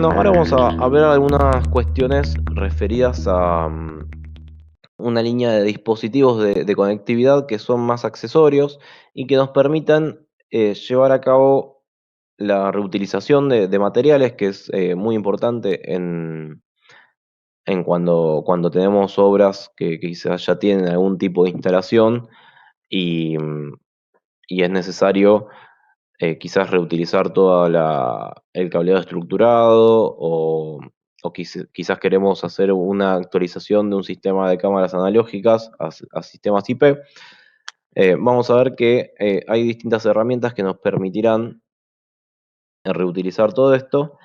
Bueno, ahora vamos a ver algunas cuestiones referidas a una línea de dispositivos de conectividad que son más accesorios y que nos permitan llevar a cabo la reutilización de materiales, que es muy importante en cuando tenemos obras que quizás ya tienen algún tipo de instalación y, y es necesario quizás reutilizar toda el cableado estructurado o quizás queremos hacer una actualización de un sistema de cámaras analógicas a sistemas IP. Vamos a ver que hay distintas herramientas que nos permitirán reutilizar todo esto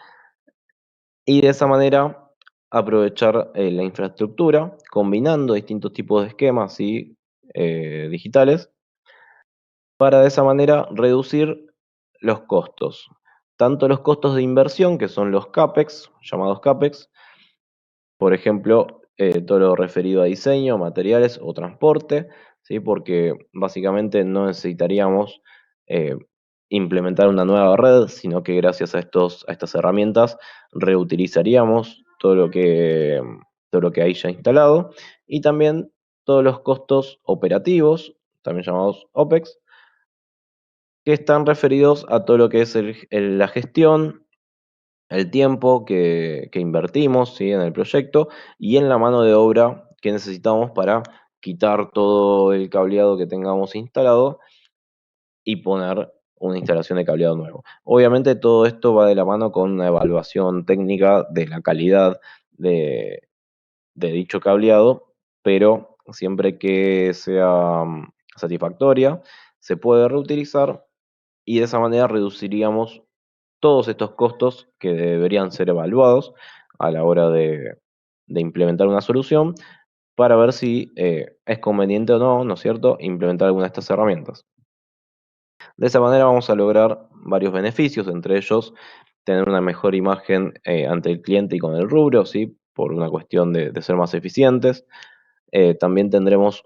y de esa manera aprovechar la infraestructura combinando distintos tipos de esquemas y digitales para de esa manera reducir los costos. Tanto los costos de inversión, que son los CAPEX, llamados CAPEX, por ejemplo, todo lo referido a diseño, materiales o transporte, ¿sí? Porque básicamente no necesitaríamos eh, implementar una nueva red, sino que gracias a estas herramientas reutilizaríamos todo lo que hay ya instalado y también todos los costos operativos, también llamados OPEX, que están referidos a todo lo que es la gestión, el tiempo que invertimos, ¿sí? En el proyecto y en la mano de obra que necesitamos para quitar todo el cableado que tengamos instalado y poner una instalación de cableado nuevo. Obviamente todo esto va de la mano con una evaluación técnica de la calidad de, de dicho cableado, pero siempre que sea satisfactoria, se puede reutilizar y de esa manera reduciríamos todos estos costos que deberían ser evaluados a la hora de implementar una solución para ver si es conveniente o no, ¿no es cierto?, implementar alguna de estas herramientas. De esa manera vamos a lograr varios beneficios, entre ellos tener una mejor imagen ante el cliente y con el rubro, ¿sí? Por una cuestión de ser más eficientes. También tendremos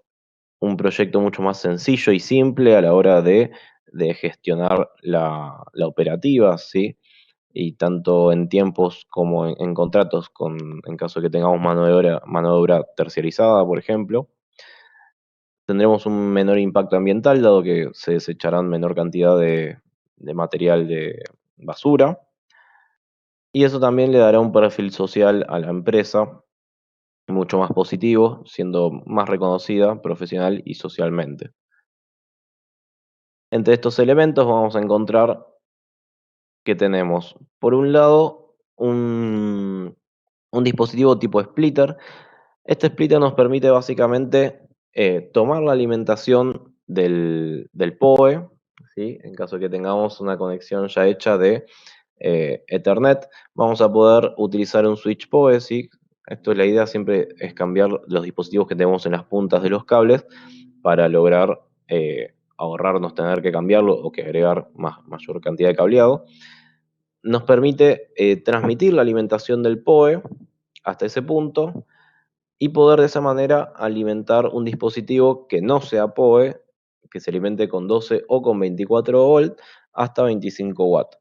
un proyecto mucho más sencillo y simple a la hora de gestionar la operativa, ¿sí? Y tanto en tiempos como en contratos, en caso de que tengamos mano de obra terciarizada, por ejemplo. Tendremos un menor impacto ambiental, dado que se desecharán menor cantidad de material de basura. Y eso también le dará un perfil social a la empresa mucho más positivo, siendo más reconocida profesional y socialmente. Entre estos elementos vamos a encontrar que tenemos, por un lado, un dispositivo tipo splitter. Este splitter nos permite básicamente tomar la alimentación del PoE, ¿sí? En caso de que tengamos una conexión ya hecha de Ethernet, vamos a poder utilizar un switch PoE, ¿sí? Esto es la idea, siempre es cambiar los dispositivos que tenemos en las puntas de los cables para lograr ahorrarnos tener que cambiarlo o que agregar mayor cantidad de cableado. Nos permite transmitir la alimentación del PoE hasta ese punto y poder de esa manera alimentar un dispositivo que no sea PoE, que se alimente con 12 o con 24 volt hasta 25 watts.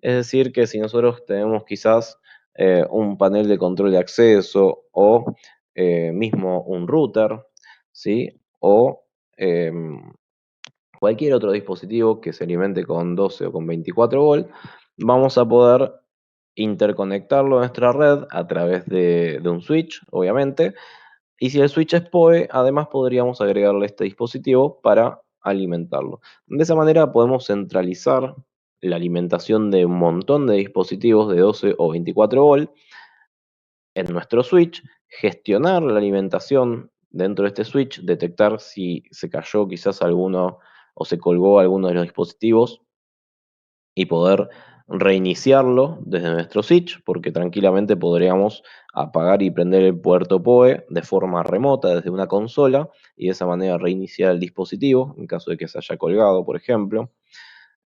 Es decir, que si nosotros tenemos quizás un panel de control de acceso o mismo un router, ¿sí? O cualquier otro dispositivo que se alimente con 12 o con 24 volt, vamos a poder interconectarlo a nuestra red a través de un switch, obviamente. Y si el switch es PoE, además podríamos agregarle este dispositivo para alimentarlo. De esa manera podemos centralizar la alimentación de un montón de dispositivos de 12 o 24 volt en nuestro switch, gestionar la alimentación dentro de este switch, detectar si se cayó quizás alguno o se colgó alguno de los dispositivos y poder reiniciarlo desde nuestro switch, porque tranquilamente podríamos apagar y prender el puerto PoE de forma remota desde una consola y de esa manera reiniciar el dispositivo en caso de que se haya colgado, por ejemplo.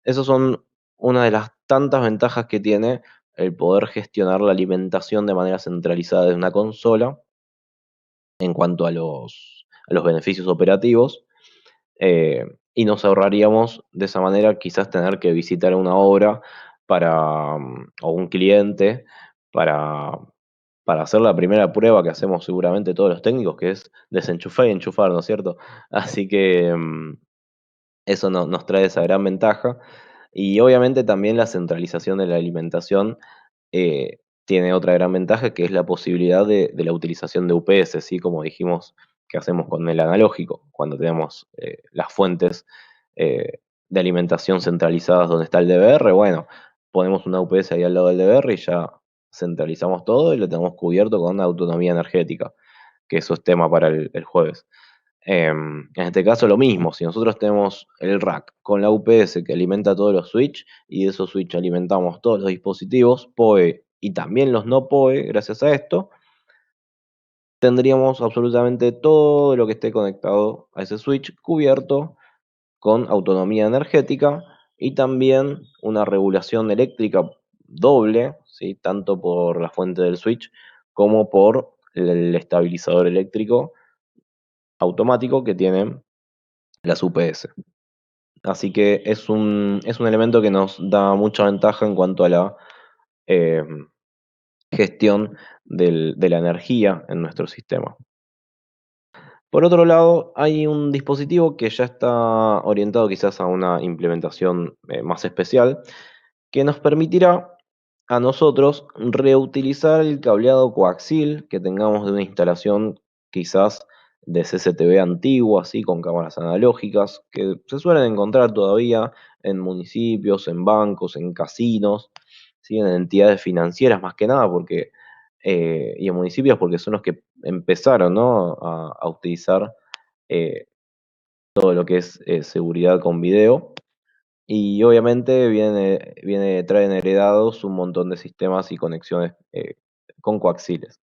Esas son una de las tantas ventajas que tiene el poder gestionar la alimentación de manera centralizada desde una consola en cuanto a los beneficios operativos. eh, y nos ahorraríamos de esa manera quizás tener que visitar una obra o un cliente para, para hacer la primera prueba que hacemos seguramente todos los técnicos, que es desenchufar y enchufar, ¿no es cierto? Así que eso nos trae esa gran ventaja. Y obviamente también la centralización de la alimentación tiene otra gran ventaja, que es la posibilidad de la utilización de UPS, ¿sí? Como dijimos que hacemos con el analógico, cuando tenemos las fuentes de alimentación centralizadas donde está el DVR, bueno, ponemos una UPS ahí al lado del DVR y ya centralizamos todo y lo tenemos cubierto con autonomía energética, que eso es tema para el jueves. En este caso lo mismo, si nosotros tenemos el rack con la UPS que alimenta todos los switch y de esos switch alimentamos todos los dispositivos PoE y también los no PoE, gracias a esto, tendríamos absolutamente todo lo que esté conectado a ese switch cubierto con autonomía energética y también una regulación eléctrica doble, ¿sí? Tanto por la fuente del switch como por el estabilizador eléctrico automático que tienen las UPS. Así que es un elemento que nos da mucha ventaja en cuanto a la eh, gestión de la energía en nuestro sistema. Por otro lado, hay un dispositivo que ya está orientado quizás a una implementación más especial, que nos permitirá a nosotros reutilizar el cableado coaxil que tengamos de una instalación quizás de CCTV antiguo, así con cámaras analógicas, que se suelen encontrar todavía en municipios, en bancos, en casinos, ¿sí? En entidades financieras más que nada, porque, y en municipios porque son los que empezaron, ¿no? a utilizar eh, todo lo que es seguridad con video. Y obviamente traen heredados un montón de sistemas y conexiones con coaxiles.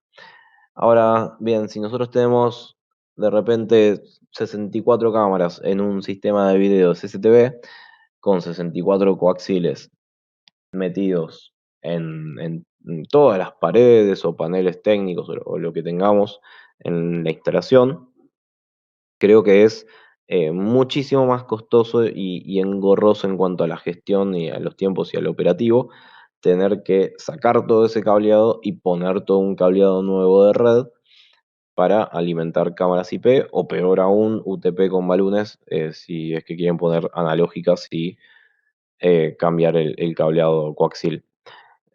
Ahora, bien, si nosotros tenemos de repente 64 cámaras en un sistema de video CCTV con 64 coaxiles metidos en todas las paredes o paneles técnicos o lo que tengamos en la instalación, creo que es muchísimo más costoso y engorroso en cuanto a la gestión y a los tiempos y al operativo, tener que sacar todo ese cableado y poner todo un cableado nuevo de red para alimentar cámaras IP o peor aún UTP con balones si es que quieren poner analógicas y cambiar el cableado coaxil.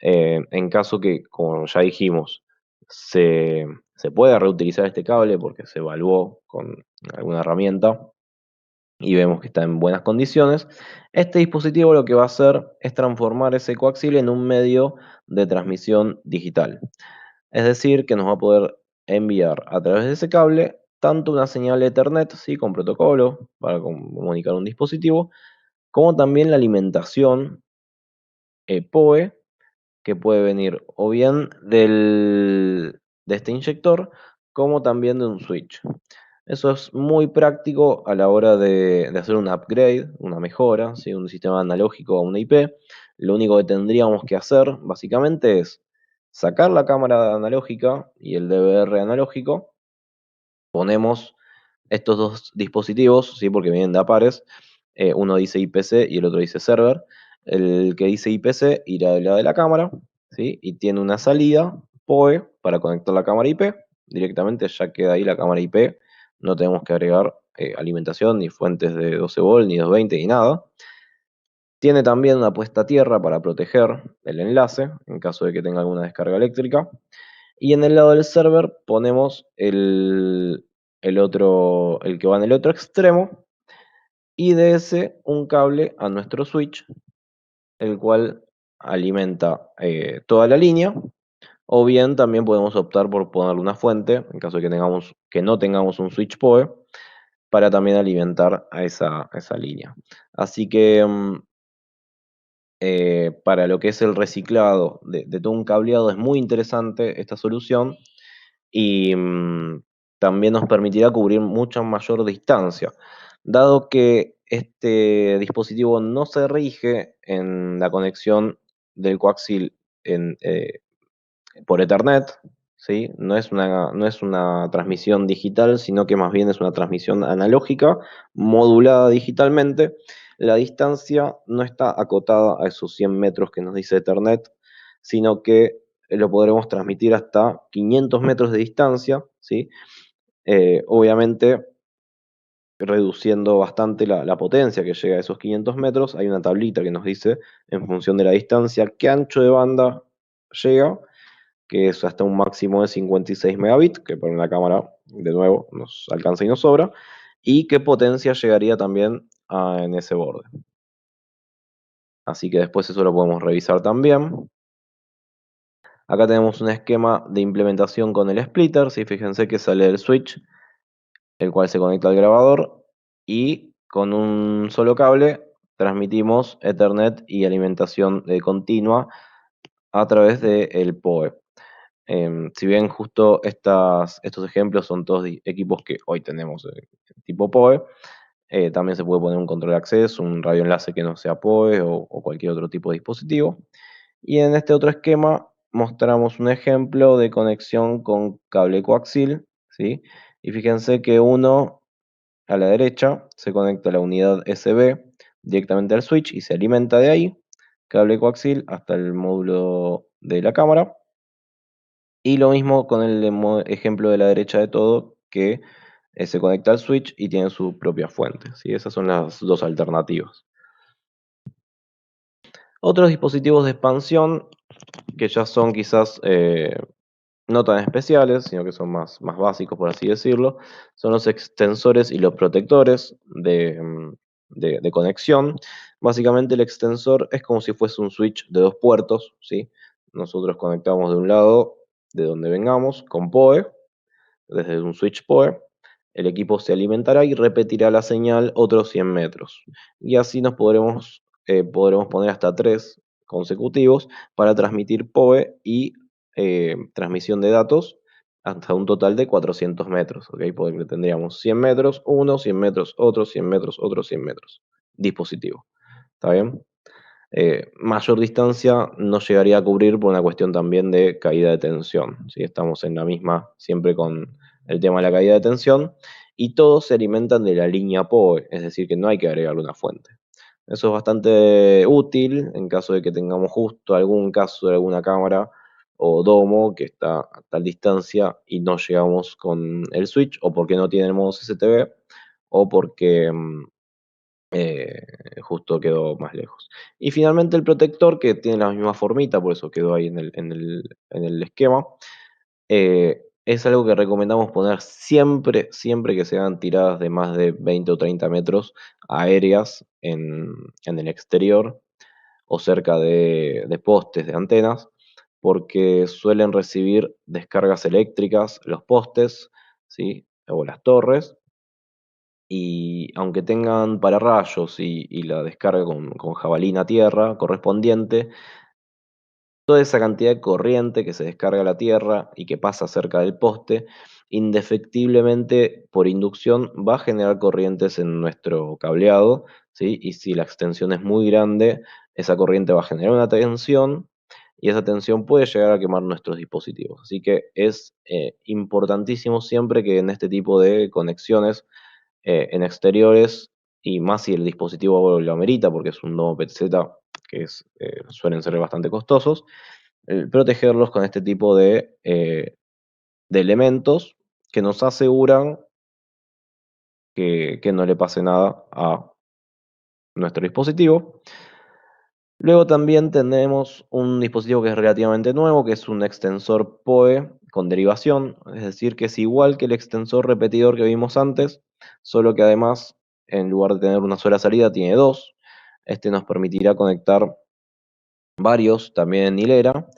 En caso que, como ya dijimos, se, se pueda reutilizar este cable porque se evaluó con alguna herramienta y vemos que está en buenas condiciones, este dispositivo lo que va a hacer es transformar ese coaxil en un medio de transmisión digital. Es decir, que nos va a poder enviar a través de ese cable tanto una señal Ethernet, ¿sí? Con protocolo para comunicar un dispositivo, como también la alimentación PoE que puede venir o bien de este inyector, como también de un switch. Eso es muy práctico a la hora de hacer un upgrade, una mejora, ¿sí? Un sistema analógico a una IP. Lo único que tendríamos que hacer, básicamente, es sacar la cámara analógica y el DVR analógico, ponemos estos dos dispositivos, ¿sí? Porque vienen de a pares, uno dice IPC y el otro dice server. El que dice IPC irá del lado de la cámara, ¿sí? Y tiene una salida PoE para conectar la cámara IP. Directamente ya queda ahí la cámara IP. No tenemos que agregar alimentación, ni fuentes de 12 volt, ni 220, ni nada. Tiene también una puesta a tierra para proteger el enlace en caso de que tenga alguna descarga eléctrica. Y en el lado del server ponemos el que va en el otro extremo y de ese un cable a nuestro switch, el cual alimenta toda la línea. O bien también podemos optar por ponerle una fuente, en caso de que no tengamos un switch PoE, para también alimentar a esa línea. Así que para lo que es el reciclado de todo un cableado es muy interesante esta solución y también nos permitirá cubrir mucha mayor distancia, dado que este dispositivo no se rige en la conexión del coaxil por Ethernet, ¿sí? No es una transmisión digital, sino que más bien es una transmisión analógica modulada digitalmente. La distancia no está acotada a esos 100 metros que nos dice Ethernet, sino que lo podremos transmitir hasta 500 metros de distancia, ¿sí? Obviamente reduciendo bastante la potencia que llega a esos 500 metros. Hay una tablita que nos dice, en función de la distancia, qué ancho de banda llega, que es hasta un máximo de 56 megabits, que para una cámara, de nuevo, nos alcanza y nos sobra, y qué potencia llegaría también en ese borde. Así que después eso lo podemos revisar también. Acá tenemos un esquema de implementación con el splitter, ¿sí? Fíjense que sale el switch, el cual se conecta al grabador, y con un solo cable transmitimos Ethernet y alimentación continua a través del PoE. Si bien justo estos ejemplos son todos equipos que hoy tenemos tipo PoE, también se puede poner un control de acceso, un radioenlace que no sea PoE o cualquier otro tipo de dispositivo. Y en este otro esquema mostramos un ejemplo de conexión con cable coaxil, ¿sí? Y fíjense que uno a la derecha se conecta a la unidad SB directamente al switch y se alimenta de ahí, cable coaxil hasta el módulo de la cámara. Y lo mismo con el ejemplo de la derecha de todo, que se conecta al switch y tiene su propia fuente, ¿sí? Esas son las dos alternativas. Otros dispositivos de expansión que ya son quizás no tan especiales, sino que son más básicos, por así decirlo, son los extensores y los protectores de conexión. Básicamente el extensor es como si fuese un switch de dos puertos, ¿sí? Nosotros conectamos de un lado, de donde vengamos, con PoE, desde un switch PoE. El equipo se alimentará y repetirá la señal otros 100 metros. Y así podremos poner hasta 3 consecutivos para transmitir PoE y transmisión de datos hasta un total de 400 metros, ¿ok? Porque tendríamos 100 metros, uno, 100 metros, otro, 100 metros, otros 100 metros. Dispositivo. ¿Está bien? Mayor distancia no llegaría a cubrir por una cuestión también de caída de tensión. ¿Sí? Estamos en la misma siempre con el tema de la caída de tensión y todos se alimentan de la línea PoE, es decir, que no hay que agregarle una fuente. Eso es bastante útil en caso de que tengamos justo algún caso de alguna cámara o domo que está a tal distancia y no llegamos con el switch, o porque no tiene el modo CCTV, o porque justo quedó más lejos. Y finalmente el protector, que tiene la misma formita, por eso quedó ahí en el esquema, es algo que recomendamos poner siempre, siempre que se hagan tiradas de más de 20 o 30 metros aéreas en el exterior o cerca de postes, de antenas, porque suelen recibir descargas eléctricas los postes, ¿sí? O las torres, y aunque tengan pararrayos y la descarga con jabalina a tierra correspondiente, toda esa cantidad de corriente que se descarga a la tierra y que pasa cerca del poste, indefectiblemente por inducción va a generar corrientes en nuestro cableado, ¿sí? Y si la extensión es muy grande, esa corriente va a generar una tensión y esa tensión puede llegar a quemar nuestros dispositivos. Así que es importantísimo siempre que en este tipo de conexiones en exteriores, y más si el dispositivo lo amerita, porque es un domo PZ que suelen ser bastante costosos, protegerlos con este tipo de elementos que nos aseguran que no le pase nada a nuestro dispositivo. Luego también tenemos un dispositivo que es relativamente nuevo, que es un extensor PoE con derivación, es decir, que es igual que el extensor repetidor que vimos antes, solo que además, en lugar de tener una sola salida, tiene dos. Este nos permitirá conectar varios también en hilera,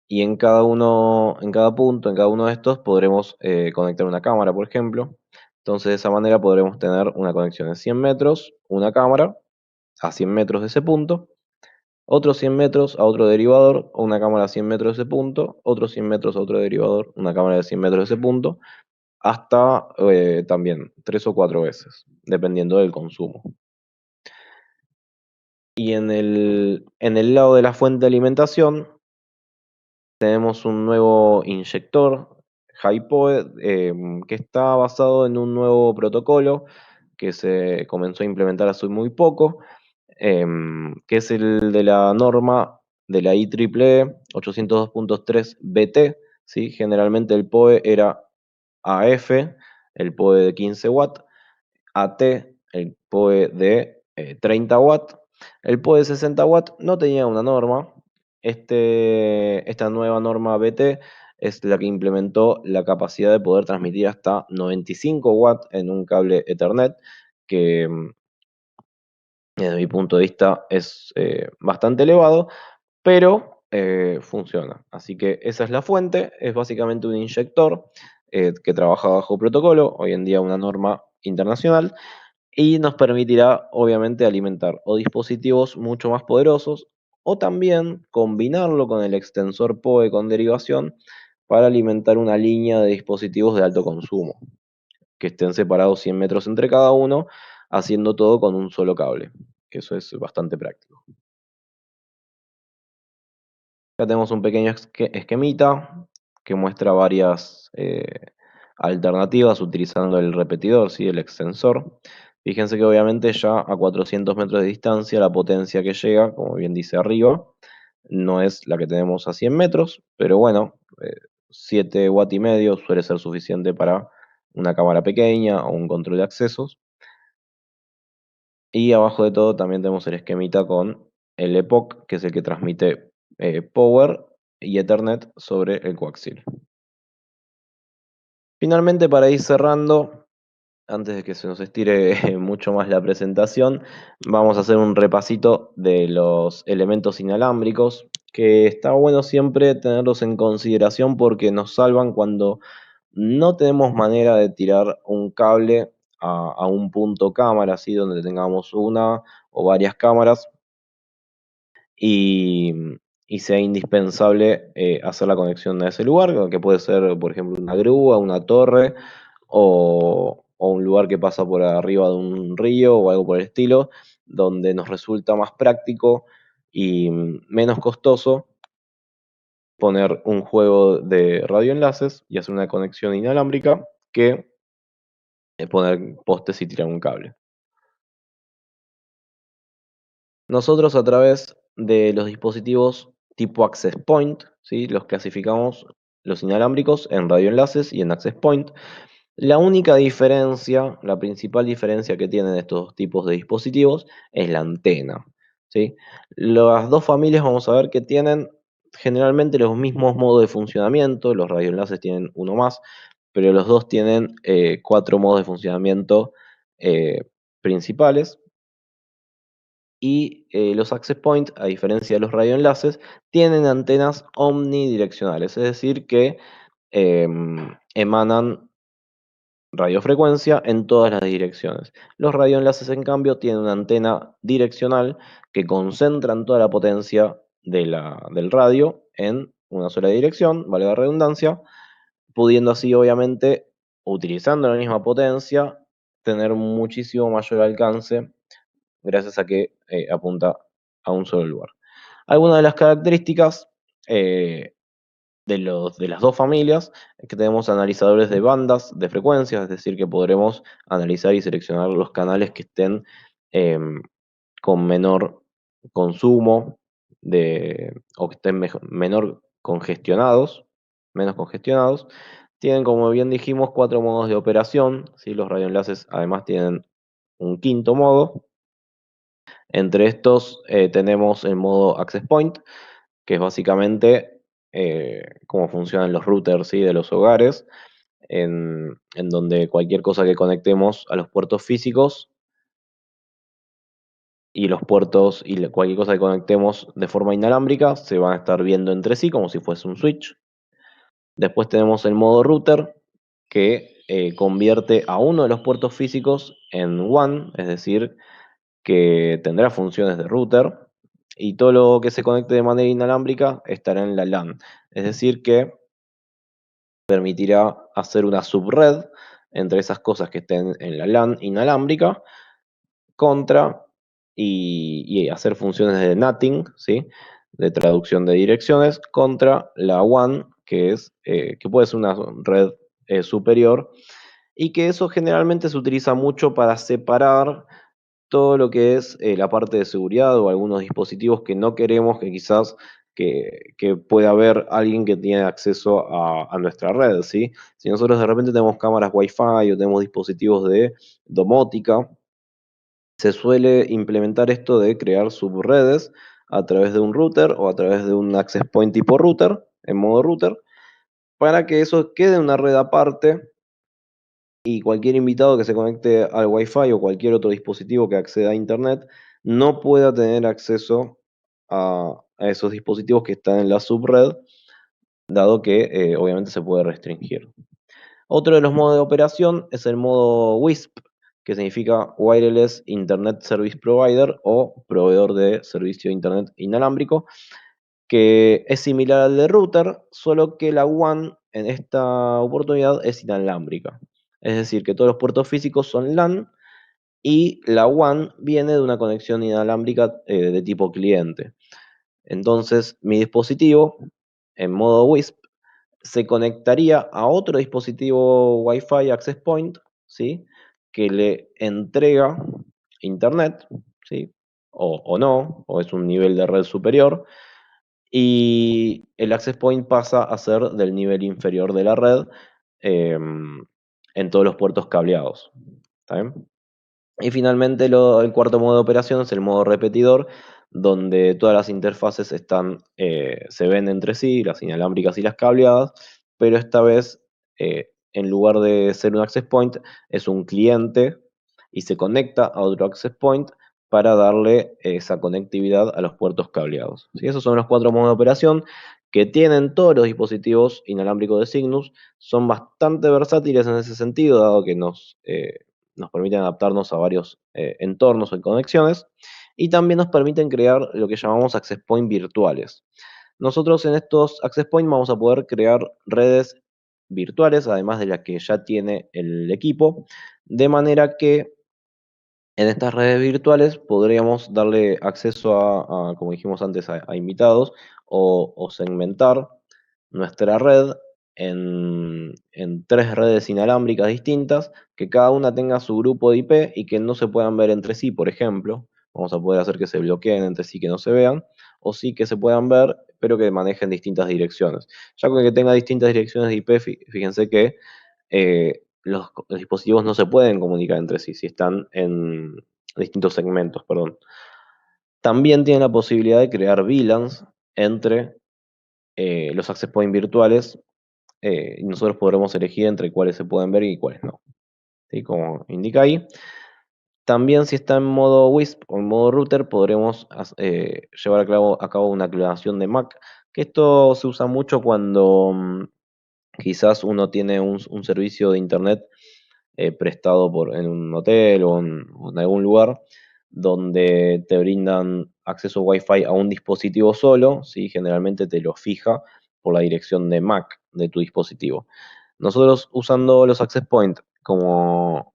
y en cada punto, en cada uno de estos, podremos conectar una cámara, por ejemplo. Entonces, de esa manera podremos tener una conexión de 100 metros, una cámara a 100 metros de ese punto, otros 100 metros a otro derivador, o una cámara a 100 metros de ese punto, otros 100 metros a otro derivador, una cámara de 100 metros de ese punto, hasta también 3 o 4 veces, dependiendo del consumo. Y en el lado de la fuente de alimentación, tenemos un nuevo inyector, HiPoE, que está basado en un nuevo protocolo que se comenzó a implementar hace muy poco, que es el de la norma de la IEEE 802.3 BT, ¿sí? Generalmente el PoE era AF, el PoE de 15 watts, AT, el PoE de 30 watts. El PoE de 60 watts no tenía una norma. Esta nueva norma BT es la que implementó la capacidad de poder transmitir hasta 95 watts en un cable Ethernet, que desde mi punto de vista es bastante elevado, pero funciona. Así que esa es la fuente, es básicamente un inyector que trabaja bajo protocolo, hoy en día una norma internacional, y nos permitirá obviamente alimentar o dispositivos mucho más poderosos o también combinarlo con el extensor PoE con derivación para alimentar una línea de dispositivos de alto consumo, que estén separados 100 metros entre cada uno, haciendo todo con un solo cable, que eso es bastante práctico. Acá tenemos un pequeño esquemita que muestra varias alternativas utilizando el repetidor, ¿sí? El extensor. Fíjense que obviamente ya a 400 metros de distancia la potencia que llega, como bien dice arriba, no es la que tenemos a 100 metros, pero bueno, 7 watts y medio suele ser suficiente para una cámara pequeña o un control de accesos. Y abajo de todo también tenemos el esquemita con el epoch, que es el que transmite power y Ethernet sobre el coaxil. Finalmente, para ir cerrando, antes de que se nos estire mucho más la presentación, vamos a hacer un repasito de los elementos inalámbricos, que está bueno siempre tenerlos en consideración porque nos salvan cuando no tenemos manera de tirar un cable a un punto cámara, así donde tengamos una o varias cámaras y, y sea indispensable hacer la conexión a ese lugar, que puede ser, por ejemplo, una grúa, una torre o un lugar que pasa por arriba de un río o algo por el estilo, donde nos resulta más práctico y menos costoso poner un juego de radioenlaces y hacer una conexión inalámbrica que poner postes y tirar un cable. Nosotros a través de los dispositivos tipo Access Point, ¿sí? Los clasificamos los inalámbricos en radioenlaces y en Access Point. La única diferencia, la principal diferencia que tienen estos tipos de dispositivos es la antena, ¿sí? Las dos familias vamos a ver que tienen generalmente los mismos modos de funcionamiento, los radioenlaces tienen uno más, pero los dos tienen 4 modos de funcionamiento principales. Y los access point, a diferencia de los radioenlaces, tienen antenas omnidireccionales, es decir, que emanan radiofrecuencia en todas las direcciones. Los radioenlaces, en cambio, tienen una antena direccional que concentran toda la potencia del radio en una sola dirección, valga la redundancia, pudiendo así, obviamente, utilizando la misma potencia, tener muchísimo mayor alcance gracias a que apunta a un solo lugar. Algunas de las características eh, de las dos familias es que tenemos analizadores de bandas de frecuencias, es decir, que podremos analizar y seleccionar los canales que estén con menor consumo o que estén menos congestionados. Tienen, como bien dijimos, 4 modos de operación, ¿sí? Los radioenlaces además tienen un quinto modo. Entre estos tenemos el modo Access Point, que es básicamente cómo funcionan los routers, ¿sí? De los hogares, en donde cualquier cosa que conectemos a los puertos físicos y los puertos y cualquier cosa que conectemos de forma inalámbrica se van a estar viendo entre sí como si fuese un switch. Después tenemos el modo router, que convierte a uno de los puertos físicos en WAN, es decir, que tendrá funciones de router y todo lo que se conecte de manera inalámbrica estará en la LAN. Es decir, que permitirá hacer una subred entre esas cosas que estén en la LAN inalámbrica contra y hacer funciones de NATing, ¿sí? De traducción de direcciones, contra la WAN, que puede ser una red superior, y que eso generalmente se utiliza mucho para separar todo lo que es la parte de seguridad o algunos dispositivos que no queremos que quizás que pueda haber alguien que tiene acceso a nuestra red, ¿sí? Si nosotros de repente tenemos cámaras Wi-Fi o tenemos dispositivos de domótica, se suele implementar esto de crear subredes a través de un router o a través de un access point tipo router, en modo router, para que eso quede en una red aparte y cualquier invitado que se conecte al Wi-Fi o cualquier otro dispositivo que acceda a Internet no pueda tener acceso a esos dispositivos que están en la subred, dado que obviamente se puede restringir. Otro de los modos de operación es el modo WISP, que significa Wireless Internet Service Provider o proveedor de servicio de Internet inalámbrico, que es similar al de router, solo que la WAN en esta oportunidad es inalámbrica. Es decir, que todos los puertos físicos son LAN y la WAN viene de una conexión inalámbrica de tipo cliente. Entonces, mi dispositivo, en modo WISP, se conectaría a otro dispositivo Wi-Fi Access Point, ¿sí? Que le entrega internet, ¿sí? O no, o es un nivel de red superior, y el access point pasa a ser del nivel inferior de la red en todos los puertos cableados. ¿Está bien? Y finalmente el cuarto modo de operación es el modo repetidor, donde todas las interfaces se ven entre sí, las inalámbricas y las cableadas, pero esta vez, en lugar de ser un access point, es un cliente y se conecta a otro access point para darle esa conectividad a los puertos cableados. ¿Sí? Esos son los cuatro modos de operación que tienen todos los dispositivos inalámbricos de Cygnus. Son bastante versátiles en ese sentido, dado que nos permiten adaptarnos a varios entornos o conexiones y también nos permiten crear lo que llamamos access point virtuales. Nosotros en estos access point vamos a poder crear redes virtuales, además de las que ya tiene el equipo, de manera que en estas redes virtuales podríamos darle acceso como dijimos antes, a invitados o segmentar nuestra red en tres redes inalámbricas distintas, que cada una tenga su grupo de IP y que no se puedan ver entre sí, por ejemplo. Vamos a poder hacer que se bloqueen entre sí, que no se vean, o sí que se puedan ver, pero que manejen distintas direcciones. Ya con que tenga distintas direcciones de IP, fíjense que los dispositivos no se pueden comunicar entre sí, si están en distintos segmentos, perdón. También tiene la posibilidad de crear VLANs entre los access point virtuales y nosotros podremos elegir entre cuáles se pueden ver y cuáles no. ¿Sí? Como indica ahí. También si está en modo WISP o en modo router podremos llevar a cabo una clonación de MAC, que esto se usa mucho cuando quizás uno tiene un servicio de internet prestado en un hotel o en algún lugar donde te brindan acceso Wi-Fi a un dispositivo solo, ¿sí? Generalmente te lo fija por la dirección de MAC de tu dispositivo. Nosotros usando los access point como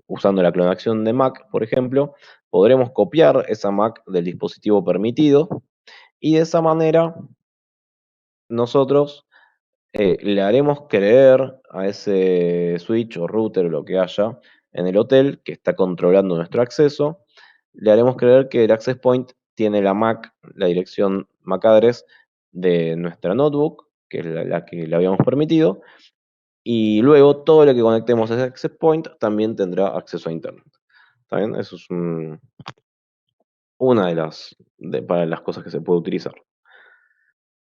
usando la clonación de MAC, por ejemplo, podremos copiar esa MAC del dispositivo permitido y de esa manera nosotros le haremos creer a ese switch o router o lo que haya en el hotel que está controlando nuestro acceso, le haremos creer que el access point tiene la MAC, la dirección MAC address de nuestra notebook, que es la que le habíamos permitido, y luego todo lo que conectemos a ese access point también tendrá acceso a Internet. ¿Está bien? Eso es una para las cosas que se puede utilizar.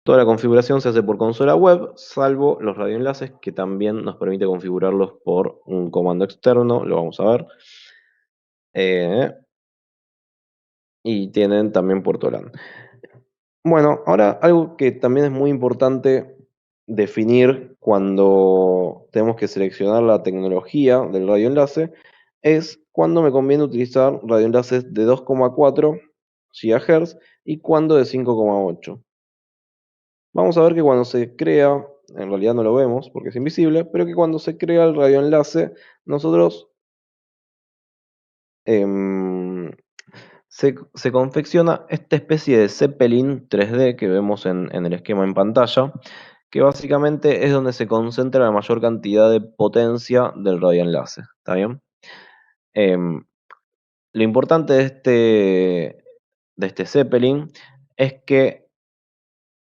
Toda la configuración se hace por consola web, salvo los radioenlaces, que también nos permite configurarlos por un comando externo, lo vamos a ver. Eh, y tienen también puerto LAN. Bueno, ahora algo que también es muy importante definir cuando tenemos que seleccionar la tecnología del radioenlace es cuándo me conviene utilizar radioenlaces de 2,4 GHz y cuándo de 5,8. Vamos a ver que cuando se crea, en realidad no lo vemos porque es invisible, pero que cuando se crea el radioenlace, nosotros em, se confecciona esta especie de Zeppelin 3D que vemos en el esquema en pantalla, que básicamente es donde se concentra la mayor cantidad de potencia del radioenlace. ¿Está bien? Em, Lo importante de este Zeppelin es que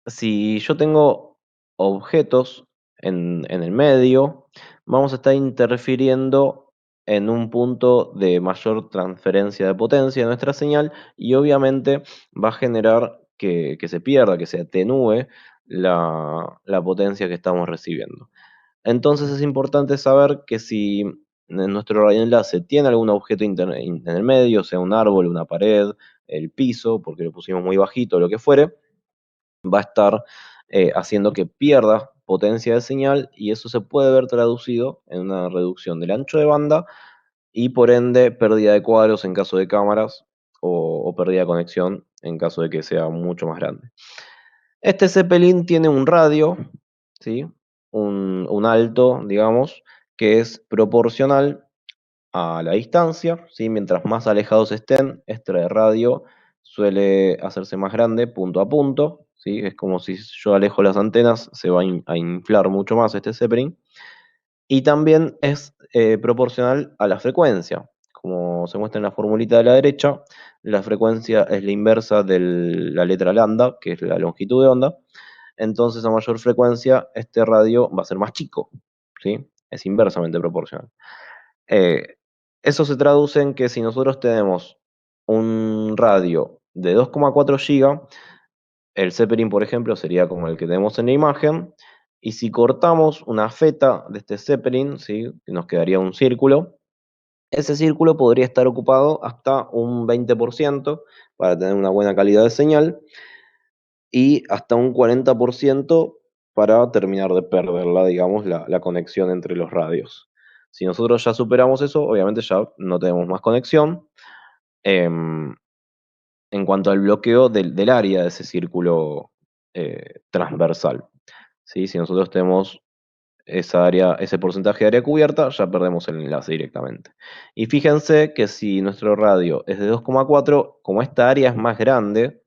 si yo tengo objetos en el medio, vamos a estar interfiriendo en un punto de mayor transferencia de potencia de nuestra señal y obviamente va a generar que se pierda, que se atenúe la potencia que estamos recibiendo. Entonces es importante saber que si en nuestro radioenlace tiene algún objeto en el medio, sea un árbol, una pared, el piso, porque lo pusimos muy bajito, lo que fuere, va a estar haciendo que pierda potencia de señal y eso se puede ver traducido en una reducción del ancho de banda y por ende pérdida de cuadros en caso de cámaras o pérdida de conexión en caso de que sea mucho más grande. Este Zeppelin tiene un radio, ¿sí? Un alto, digamos, que es proporcional a la distancia, ¿sí? Mientras más alejados estén, este radio suele hacerse más grande punto a punto, ¿sí? Es como si yo alejo las antenas, se va a inflar mucho más este Zeppelin. Y también es proporcional a la frecuencia. Como se muestra en la formulita de la derecha, la frecuencia es la inversa de la letra lambda, que es la longitud de onda. Entonces, a mayor frecuencia, este radio va a ser más chico, ¿sí? Es inversamente proporcional. Eh, Eso se traduce en que si nosotros tenemos un radio de 2,4 giga, el Zeppelin, por ejemplo, sería como el que tenemos en la imagen, y si cortamos una feta de este Zeppelin, ¿sí? Nos quedaría un círculo. Ese círculo podría estar ocupado hasta un 20% para tener una buena calidad de señal y hasta un 40% para terminar de perderla, digamos, la conexión entre los radios. Si nosotros ya superamos eso, obviamente ya no tenemos más conexión. Em, en cuanto al bloqueo del área de ese círculo transversal, ¿sí? Si nosotros tenemos esa área, ese porcentaje de área cubierta, ya perdemos el enlace directamente. Y fíjense que si nuestro radio es de 2,4, como esta área es más grande,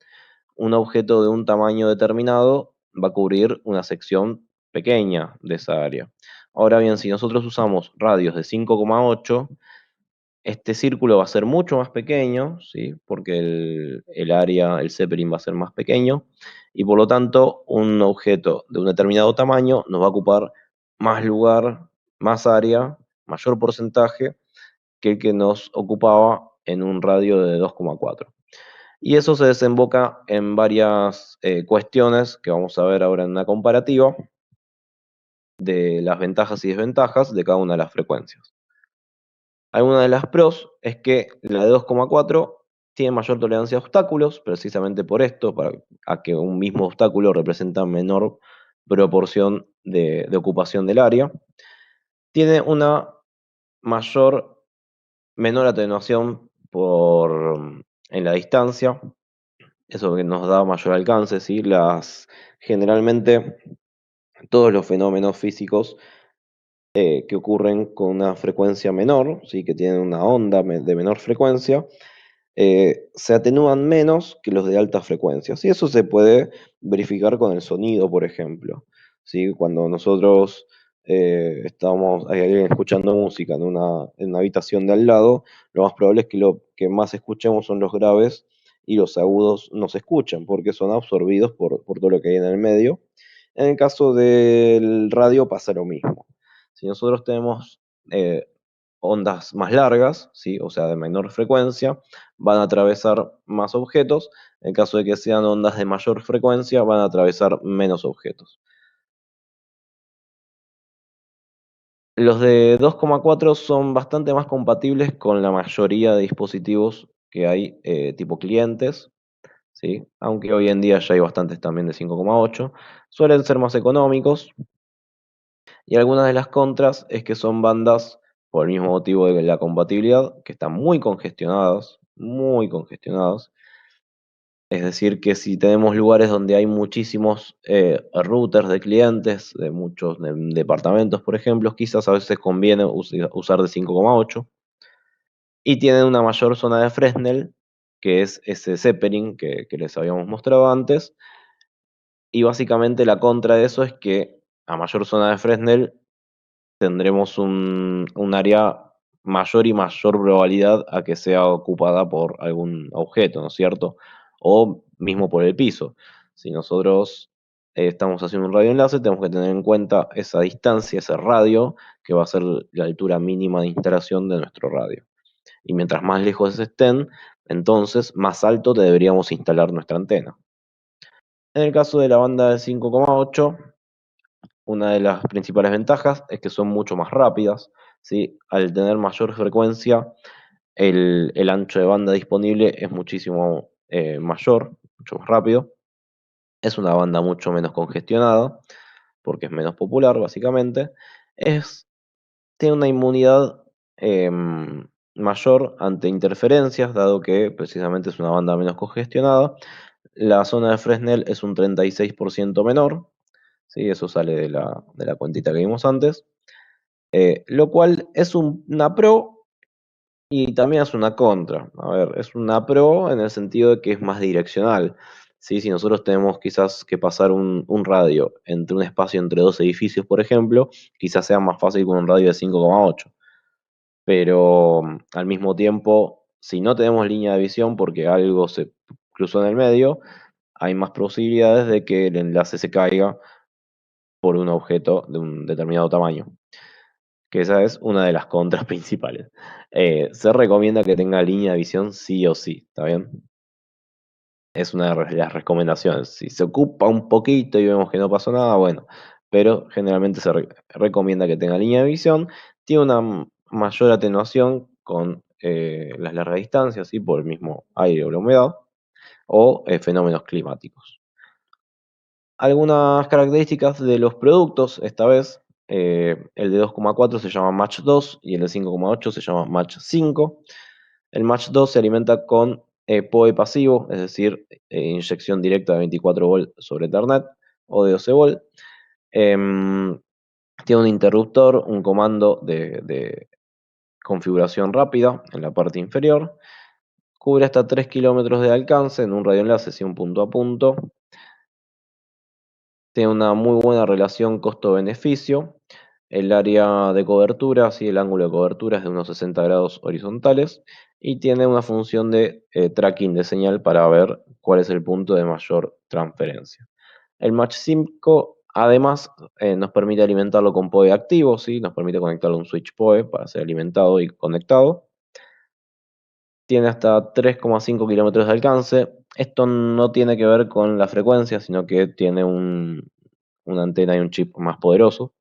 un objeto de un tamaño determinado va a cubrir una sección pequeña de esa área. Ahora bien, si nosotros usamos radios de 5,8, este círculo va a ser mucho más pequeño, ¿sí? Porque el área, el Zeppelin va a ser más pequeño, y por lo tanto un objeto de un determinado tamaño nos va a ocupar más lugar, más área, mayor porcentaje que el que nos ocupaba en un radio de 2,4. Y eso se desemboca en varias cuestiones que vamos a ver ahora en una comparativa de las ventajas y desventajas de cada una de las frecuencias. Alguna de las pros es que la de 2,4 tiene mayor tolerancia a obstáculos, precisamente por esto, para a que un mismo obstáculo representa menor proporción de ocupación del área. Tiene una mayor, menor atenuación en la distancia, eso que nos da mayor alcance, ¿sí? Generalmente todos los fenómenos físicos que ocurren con una frecuencia menor, ¿sí? Que tienen una onda de menor frecuencia, se atenúan menos que los de altas frecuencias. Y eso se puede verificar con el sonido, por ejemplo. ¿Sí? Cuando nosotros estamos, hay alguien escuchando música en una habitación de al lado, lo más probable es que lo que más escuchemos son los graves y los agudos no se escuchan porque son absorbidos por todo lo que hay en el medio. En el caso del radio pasa lo mismo. Si nosotros tenemos ondas más largas, ¿sí? O sea, de menor frecuencia, van a atravesar más objetos. En caso de que sean ondas de mayor frecuencia, van a atravesar menos objetos. Los de 2,4 son bastante más compatibles con la mayoría de dispositivos que hay, tipo clientes, ¿sí? Aunque hoy en día ya hay bastantes también de 5,8. Suelen ser más económicos y algunas de las contras es que son bandas, por el mismo motivo de la compatibilidad, que están muy congestionadas, muy congestionadas. Es decir, que si tenemos lugares donde hay muchísimos routers de clientes, de muchos departamentos, por ejemplo, quizás a veces conviene usar de 5,8. Y tienen una mayor zona de Fresnel, que es ese Zeppelin que les habíamos mostrado antes. Y básicamente la contra de eso es que a mayor zona de Fresnel tendremos un área mayor y mayor probabilidad a que sea ocupada por algún objeto, ¿no es cierto? O mismo por el piso. Si nosotros estamos haciendo un radioenlace, tenemos que tener en cuenta esa distancia, ese radio, que va a ser la altura mínima de instalación de nuestro radio. Y mientras más lejos estén, entonces más alto deberíamos instalar nuestra antena. En el caso de la banda de 5,8, una de las principales ventajas es que son mucho más rápidas, ¿sí? Al tener mayor frecuencia, el ancho de banda disponible es muchísimo mayor, mucho más rápido. Es una banda mucho menos congestionada, porque es menos popular, básicamente. Es, tiene una inmunidad mayor ante interferencias, dado que precisamente es una banda menos congestionada. La zona de Fresnel es un 36% menor, ¿sí? Eso sale de la cuentita que vimos antes. Lo cual es una pro y también es una contra. A ver, es una pro en el sentido de que es más direccional. ¿Sí? Si nosotros tenemos quizás que pasar un radio entre un espacio entre dos edificios, por ejemplo, quizás sea más fácil con un radio de 5,8. Pero al mismo tiempo, si no tenemos línea de visión porque algo se cruzó en el medio, hay más posibilidades de que el enlace se caiga por un objeto de un determinado tamaño, que esa es una de las contras principales. Se recomienda que tenga línea de visión sí o sí, ¿está bien? Es una de las recomendaciones. Si se ocupa un poquito y vemos que no pasó nada, bueno, pero generalmente se recomienda que tenga línea de visión. Tiene una mayor atenuación con las largas distancias, ¿sí? Por el mismo aire o la humedad, o fenómenos climáticos. Algunas características de los productos, esta vez, el de 2,4 se llama Match 2 y el de 5,8 se llama Match 5. El Match 2 se alimenta con PoE pasivo, es decir, inyección directa de 24 volt sobre Ethernet o de 12 volt. Tiene un interruptor, un comando de configuración rápida en la parte inferior. Cubre hasta 3 kilómetros de alcance en un radioenlace, y un punto a punto. Tiene una muy buena relación costo-beneficio. El área de cobertura, sí, el ángulo de cobertura es de unos 60 grados horizontales y tiene una función de tracking de señal para ver cuál es el punto de mayor transferencia. El Match 5 además nos permite alimentarlo con PoE activo, ¿sí? Nos permite conectarlo a un switch PoE para ser alimentado y conectado. Tiene hasta 3,5 kilómetros de alcance. Esto no tiene que ver con la frecuencia, sino que tiene una antena y un chip más poderoso.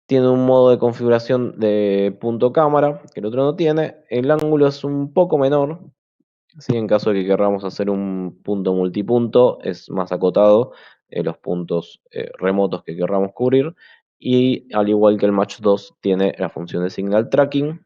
Tiene un modo de configuración de punto cámara, que el otro no tiene. El ángulo es un poco menor, ¿sí? En caso de que queramos hacer un punto multipunto, es más acotado los puntos remotos que querramos cubrir. Y al igual que el Match 2, tiene la función de signal tracking.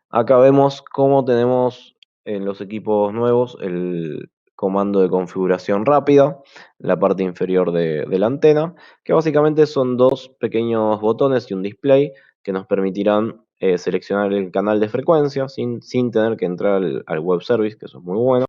Acá vemos cómo tenemos en los equipos nuevos el comando de configuración rápida, en la parte inferior de la antena, que básicamente son dos pequeños botones y un display que nos permitirán seleccionar el canal de frecuencia sin tener que entrar al web service, que eso es muy bueno.